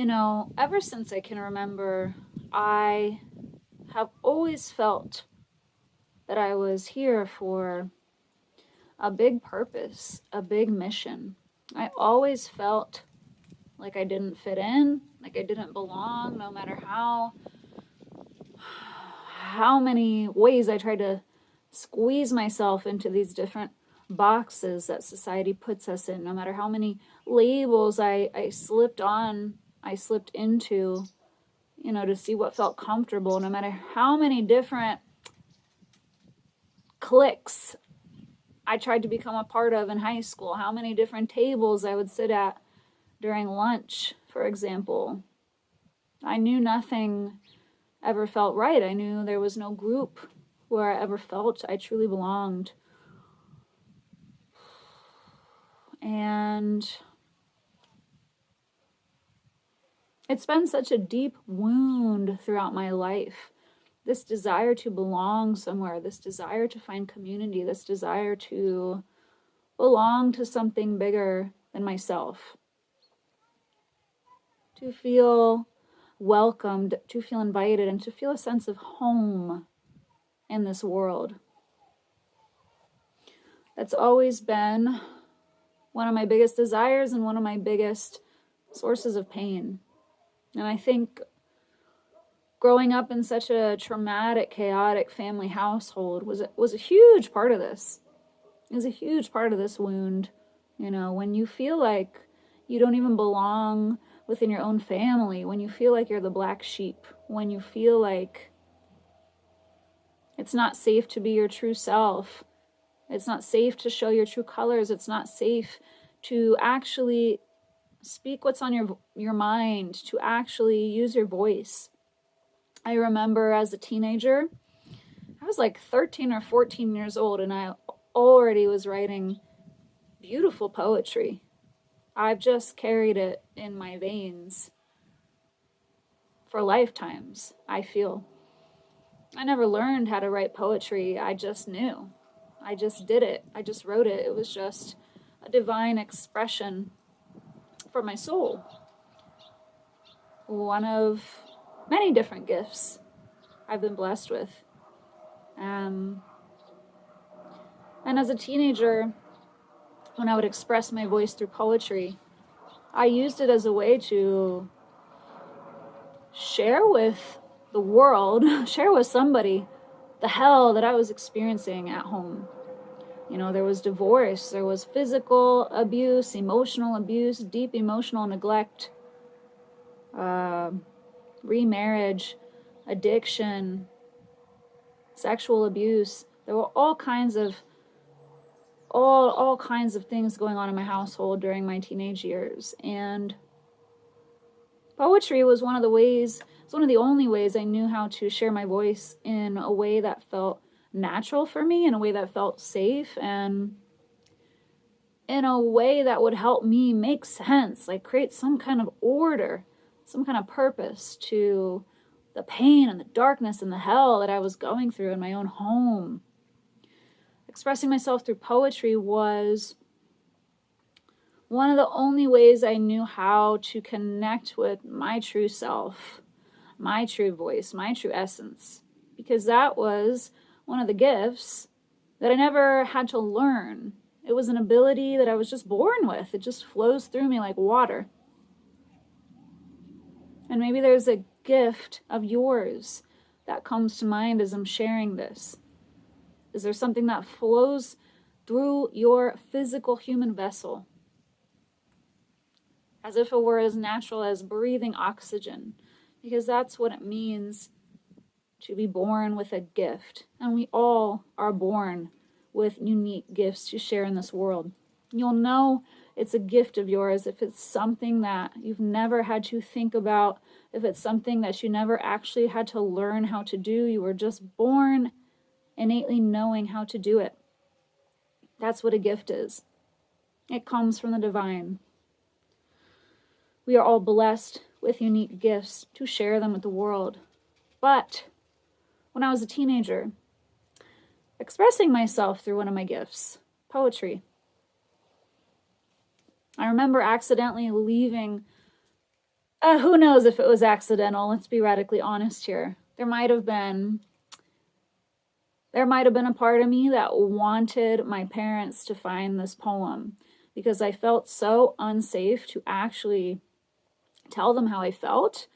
Ever since I can remember, I have always felt that I was here for a big purpose, a big mission. I always felt like I didn't fit in, like I didn't belong, no matter how many ways I tried to squeeze myself into these different boxes that society puts us in, no matter how many labels I slipped into, to see what felt comfortable, no matter how many different cliques I tried to become a part of in high school, how many different tables I would sit at during lunch, for example. I knew nothing ever felt right. I knew there was no group where I ever felt I truly belonged. And it's been such a deep wound throughout my life. This desire to belong somewhere, this desire to find community, this desire to belong to something bigger than myself. To feel welcomed, to feel invited, and to feel a sense of home in this world. That's always been one of my biggest desires and one of my biggest sources of pain. And I think growing up in such a traumatic, chaotic family household was a huge part of this. It was a huge part of this wound. When you feel like you don't even belong within your own family, when you feel like you're the black sheep, when you feel like it's not safe to be your true self, it's not safe to show your true colors, it's not safe to actually speak what's on your mind, to actually use your voice. I remember as a teenager, I was like 13 or 14 years old, and I already was writing beautiful poetry. I've just carried it in my veins for lifetimes, I feel. I never learned how to write poetry. I just knew. I just did it. I just wrote it. It was just a divine expression for my soul. One of many different gifts I've been blessed with. And as a teenager, when I would express my voice through poetry, I used it as a way to share with the world, share with somebody the hell that I was experiencing at home. There was divorce, there was physical abuse, emotional abuse, deep emotional neglect, remarriage, addiction, sexual abuse. There were all kinds of things going on in my household during my teenage years. And poetry was one of the only ways I knew how to share my voice in a way that felt natural for me, in a way that felt safe, and in a way that would help me make sense, like create some kind of order, some kind of purpose to the pain and the darkness and the hell that I was going through in my own home. Expressing myself through poetry was one of the only ways I knew how to connect with my true self, my true voice, my true essence, because that was one of the gifts that I never had to learn. It was an ability that I was just born with. It just flows through me like water. And maybe there's a gift of yours that comes to mind as I'm sharing this. Is there something that flows through your physical human vessel as if it were as natural as breathing oxygen? Because that's what it means to be born with a gift. And we all are born with unique gifts to share in this world. You'll know it's a gift of yours if it's something that you've never had to think about, if it's something that you never actually had to learn how to do. You were just born innately knowing how to do it. That's what a gift is. It comes from the divine. We are all blessed with unique gifts to share them with the world. But when I was a teenager, expressing myself through one of my gifts, poetry, I remember accidentally leaving Who knows if it was accidental? Let's be radically honest here. There might have been a part of me that wanted my parents to find this poem because I felt so unsafe to actually tell them how I felt,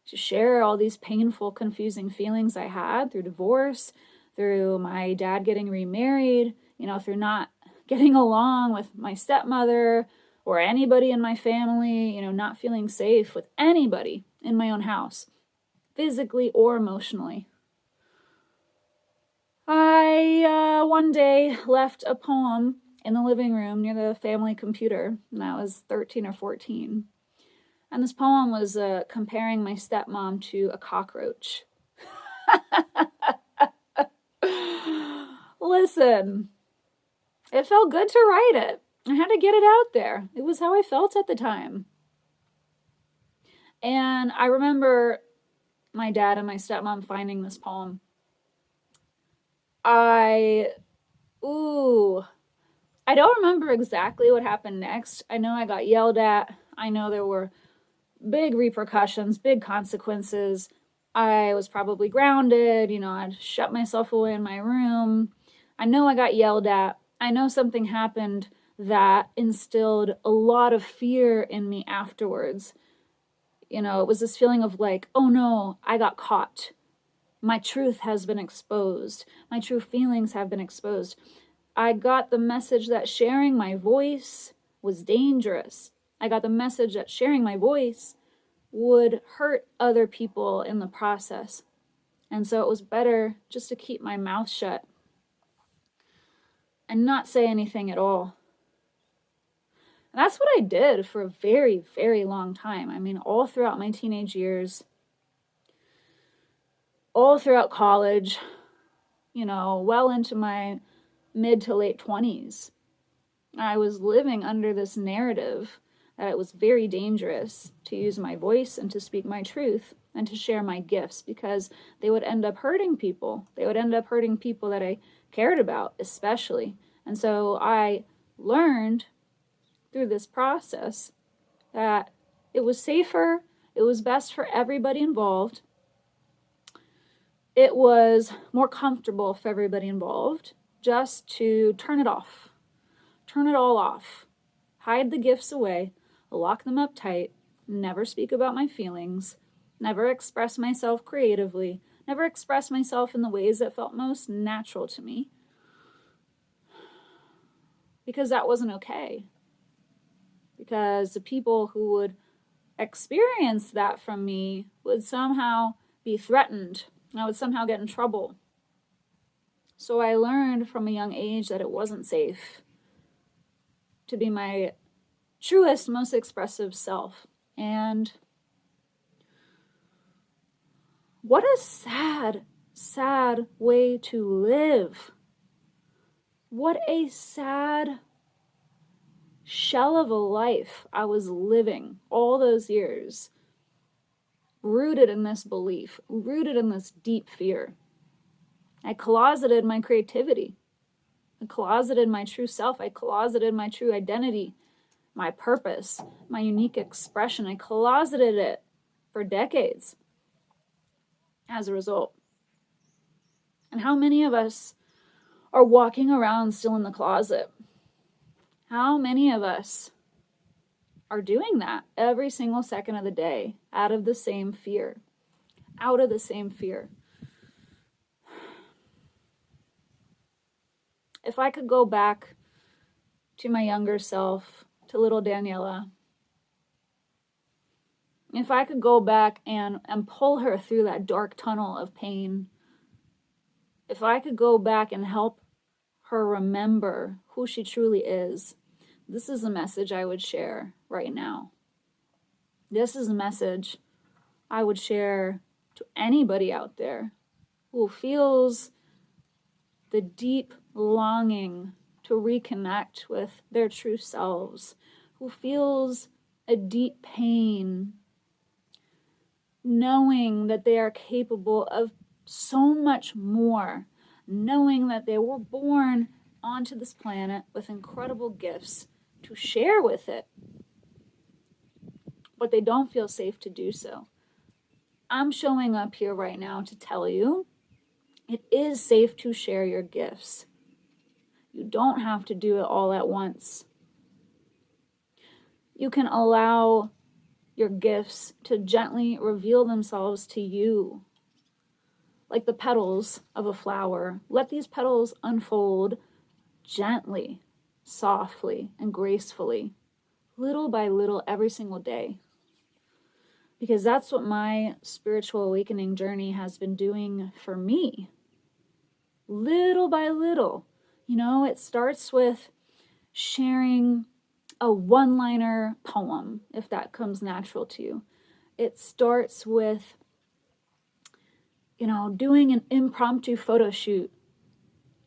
to share all these painful, confusing feelings I had through divorce, through my dad getting remarried, through not getting along with my stepmother or anybody in my family, not feeling safe with anybody in my own house, physically or emotionally. I one day left a poem in the living room near the family computer, and I was 13 or 14. And this poem was comparing my stepmom to a cockroach. Listen, it felt good to write it. I had to get it out there. It was how I felt at the time. And I remember my dad and my stepmom finding this poem. I don't remember exactly what happened next. I know I got yelled at. I know there were big repercussions, big consequences. I was probably grounded. I'd shut myself away in my room. I know I got yelled at. I know something happened that instilled a lot of fear in me afterwards. It was this feeling of like, oh no, I got caught. My truth has been exposed. My true feelings have been exposed. I got the message that sharing my voice was dangerous. I got the message that sharing my voice would hurt other people in the process. And so it was better just to keep my mouth shut and not say anything at all. And that's what I did for a very, very long time. I mean, all throughout my teenage years, all throughout college, well into my mid to late 20s, I was living under this narrative that it was very dangerous to use my voice and to speak my truth and to share my gifts because they would end up hurting people. They would end up hurting people that I cared about, especially. And so I learned through this process that it was safer, it was best for everybody involved, it was more comfortable for everybody involved just to turn it off, turn it all off, hide the gifts away, lock them up tight, never speak about my feelings, never express myself creatively, never express myself in the ways that felt most natural to me, because that wasn't okay. Because the people who would experience that from me would somehow be threatened. I would somehow get in trouble. So I learned from a young age that it wasn't safe to be my truest, most expressive self. And what a sad, sad way to live. What a sad shell of a life I was living all those years, rooted in this belief, rooted in this deep fear. I closeted my creativity. I closeted my true self. I closeted my true identity, my purpose, my unique expression. I closeted it for decades as a result. And how many of us are walking around still in the closet? How many of us are doing that every single second of the day out of the same fear? Out of the same fear. If I could go back to my younger self, to little Daniela, if I could go back and pull her through that dark tunnel of pain, if I could go back and help her remember who she truly is, this is a message I would share right now. This is a message I would share to anybody out there who feels the deep longing to reconnect with their true selves, who feels a deep pain knowing that they are capable of so much more, knowing that they were born onto this planet with incredible gifts to share with it. but they don't feel safe to do so. I'm showing up here right now to tell you it is safe to share your gifts. You don't have to do it all at once. You can allow your gifts to gently reveal themselves to you. Like the petals of a flower. Let these petals unfold gently, softly, and gracefully, little by little, every single day. Because that's what my spiritual awakening journey has been doing for me. Little by little. You know, it starts with sharing a one-liner poem, if that comes natural to you. It starts with, you know, doing an impromptu photo shoot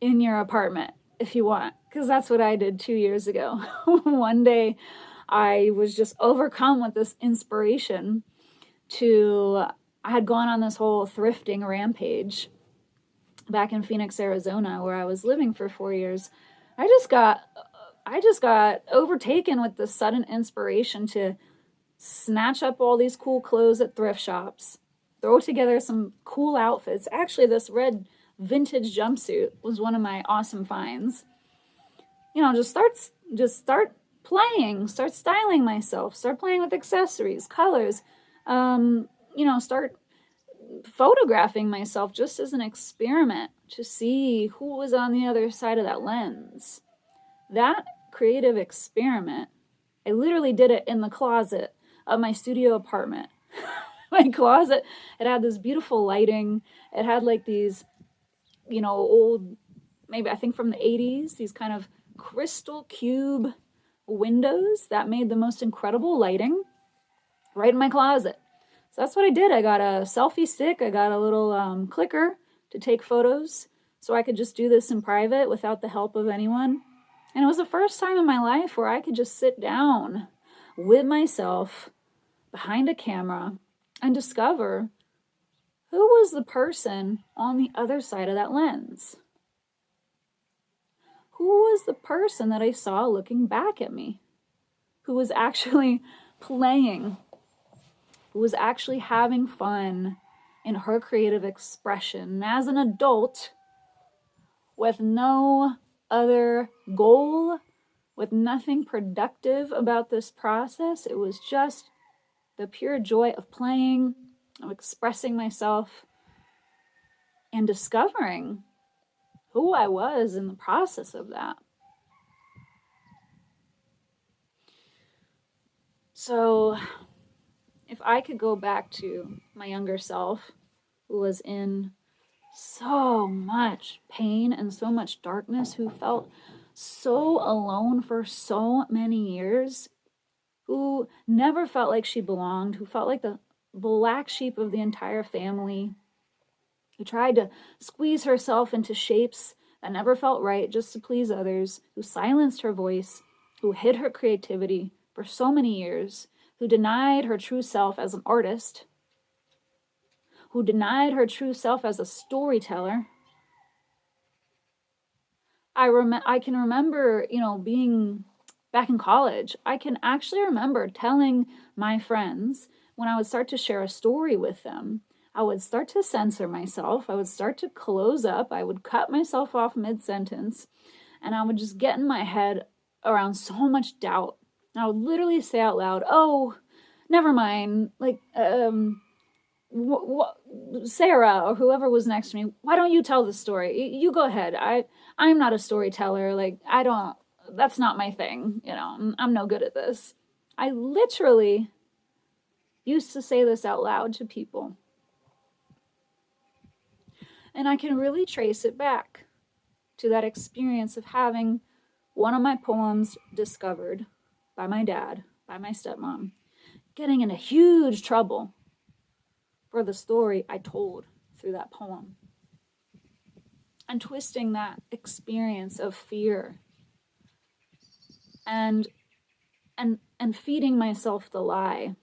in your apartment if you want, because that's what I did 2 years ago. One day I was just overcome with this inspiration I had gone on this whole thrifting rampage back in Phoenix, Arizona, where I was living for 4 years. I just got overtaken with this sudden inspiration to snatch up all these cool clothes at thrift shops, throw together some cool outfits. Actually, this red vintage jumpsuit was one of my awesome finds. You know, just start playing, start styling myself, start playing with accessories, colors, you know, start photographing myself just as an experiment to see who was on the other side of that lens. That creative experiment, I literally did it in the closet of my studio apartment. My closet, it had this beautiful lighting. It had like these, you know, old, maybe I think from the 80s, these kind of crystal cube windows that made the most incredible lighting right in my closet. So that's what I did. I got a selfie stick. I got a little clicker to take photos so I could just do this in private without the help of anyone. And it was the first time in my life where I could just sit down with myself behind a camera and discover who was the person on the other side of that lens. Who was the person that I saw looking back at me? Who was actually playing? Who was actually having fun in her creative expression as an adult with no other goal, with nothing productive about this process. It was just the pure joy of playing, of expressing myself, and discovering who I was in the process of that. So, if I could go back to my younger self, who was in so much pain and so much darkness, who felt so alone for so many years, who never felt like she belonged, who felt like the black sheep of the entire family, who tried to squeeze herself into shapes that never felt right just to please others, who silenced her voice, who hid her creativity for so many years, who denied her true self as an artist, who denied her true self as a storyteller. I can remember, you know, being back in college. I can actually remember telling my friends when I would start to share a story with them, I would start to censor myself. I would start to close up. I would cut myself off mid-sentence, and I would just get in my head around so much doubt. I would literally say out loud, "Oh, never mind. Like, Sarah or whoever was next to me, why don't you tell the story? You go ahead. I'm not a storyteller. Like, that's not my thing. You know, I'm no good at this." I literally used to say this out loud to people. And I can really trace it back to that experience of having one of my poems discovered by my dad, by my stepmom, getting into huge trouble for the story I told through that poem, and twisting that experience of fear and feeding myself the lie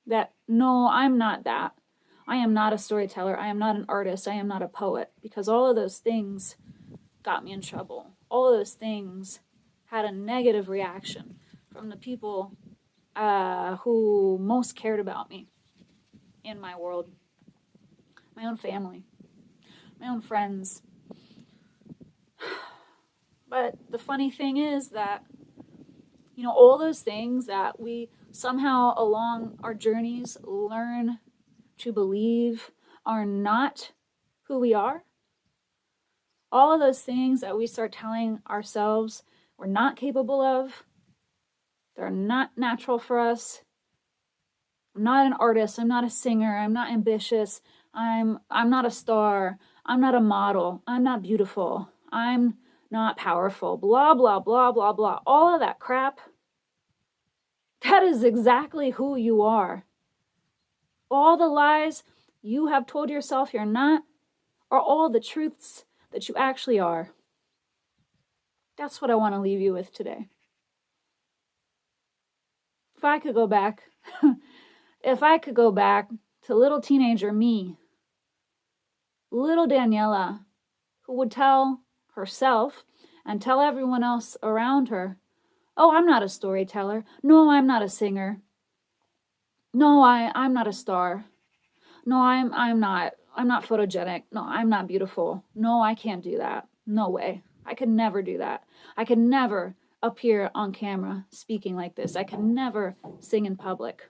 that no, I'm not that. I am not a storyteller. I am not an artist. I am not a poet, because all of those things got me in trouble. All of those things had a negative reaction from the people who most cared about me in my world. My own family, my own friends. But the funny thing is that, you know, all those things that we somehow along our journeys learn to believe are not who we are. All of those things that we start telling ourselves we're not capable of, they're not natural for us. I'm not an artist, I'm not a singer, I'm not ambitious, I'm not a star, I'm not a model, I'm not beautiful, I'm not powerful, blah, blah, blah, blah, blah. All of that crap, that is exactly who you are. All the lies you have told yourself you're not are all the truths that you actually are. That's what I want to leave you with today. If I could go back, if I could go back to little teenager me, little Daniela, who would tell herself and tell everyone else around her, oh, I'm not a storyteller. No, I'm not a singer. No, I'm not a star. No, I'm not photogenic. No, I'm not beautiful. No, I can't do that. No way. I could never do that. I could never appear on camera speaking like this. I could never sing in public.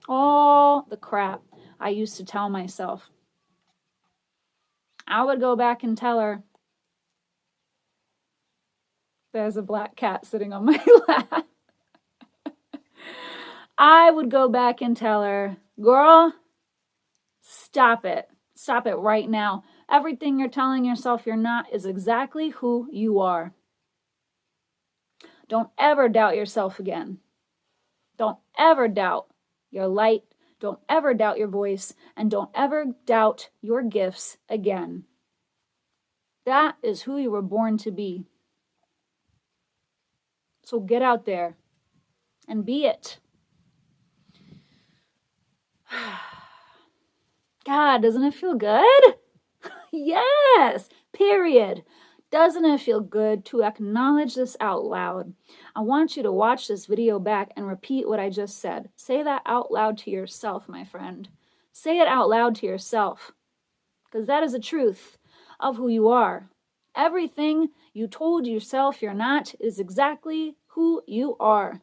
All the crap I used to tell myself. I would go back and tell her, there's a black cat sitting on my lap. I would go back and tell her, girl, stop it. Stop it right now. Everything you're telling yourself you're not is exactly who you are. Don't ever doubt yourself again. Don't ever doubt your light. Don't ever doubt your voice. And don't ever doubt your gifts again. That is who you were born to be. So get out there and be it. God, doesn't it feel good? Yes, period. Doesn't it feel good to acknowledge this out loud? I want you to watch this video back and repeat what I just said. Say that out loud to yourself, my friend. Say it out loud to yourself, because that is the truth of who you are. Everything you told yourself you're not is exactly who you are.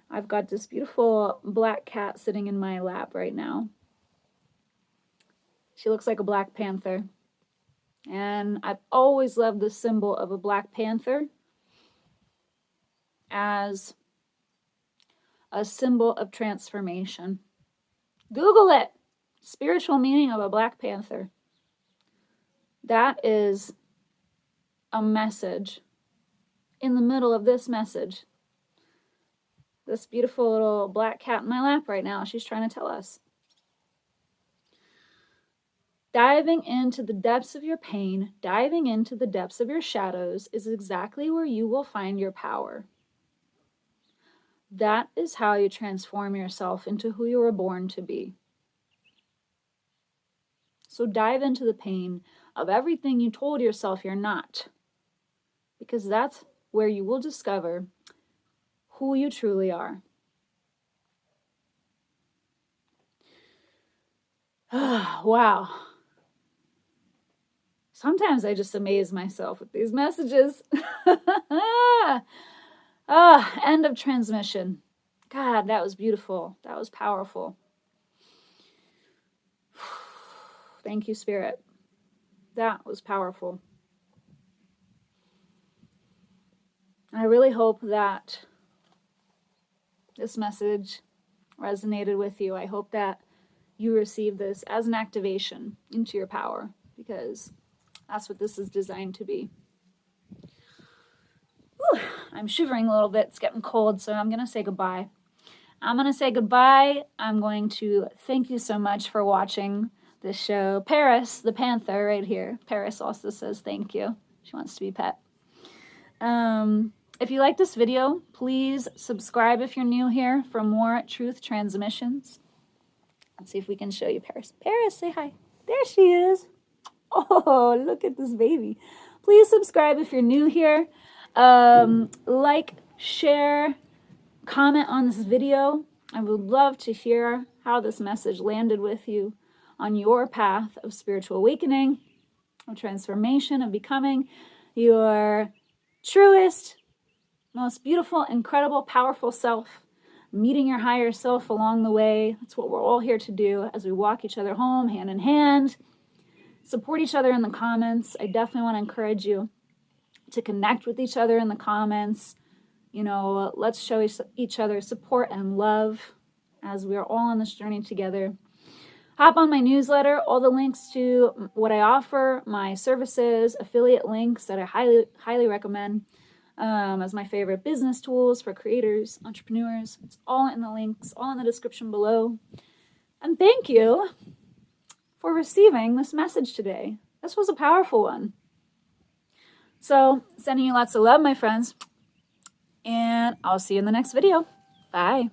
I've got this beautiful black cat sitting in my lap right now. She looks like a Black Panther. And I've always loved the symbol of a Black Panther as a symbol of transformation. Google it. Spiritual meaning of a Black Panther. That is a message. In the middle of this message, this beautiful little black cat in my lap right now, she's trying to tell us. Diving into the depths of your pain, diving into the depths of your shadows is exactly where you will find your power. That is how you transform yourself into who you were born to be. So dive into the pain of everything you told yourself you're not, because that's where you will discover who you truly are. Wow. Sometimes I just amaze myself with these messages. End of transmission. God, that was beautiful. That was powerful. Thank you, Spirit. That was powerful. I really hope that this message resonated with you. I hope that you receive this as an activation into your power, because that's what this is designed to be. Whew, I'm shivering a little bit. It's getting cold, so I'm going to say goodbye. I'm going to thank you so much for watching this show. Paris, the panther right here. Paris also says thank you. She wants to be pet. If you like this video, please subscribe if you're new here for more truth transmissions. Let's see if we can show you Paris. Paris, say hi. There she is. Oh, look at this baby. Please subscribe if you're new here. Like, share, comment on this video. I would love to hear how this message landed with you on your path of spiritual awakening, of transformation, of becoming your truest, most beautiful, incredible, powerful self, meeting your higher self along the way. That's what we're all here to do as we walk each other home, hand in hand. Support each other in the comments. I definitely want to encourage you to connect with each other in the comments. You know, let's show each other support and love as we are all on this journey together. Hop on my newsletter, all the links to what I offer, my services, affiliate links that I highly recommend as my favorite business tools for creators, entrepreneurs. It's all in the links, all in the description below. And thank you for receiving this message today. This was a powerful one. So, sending you lots of love, my friends. And I'll see you in the next video. Bye.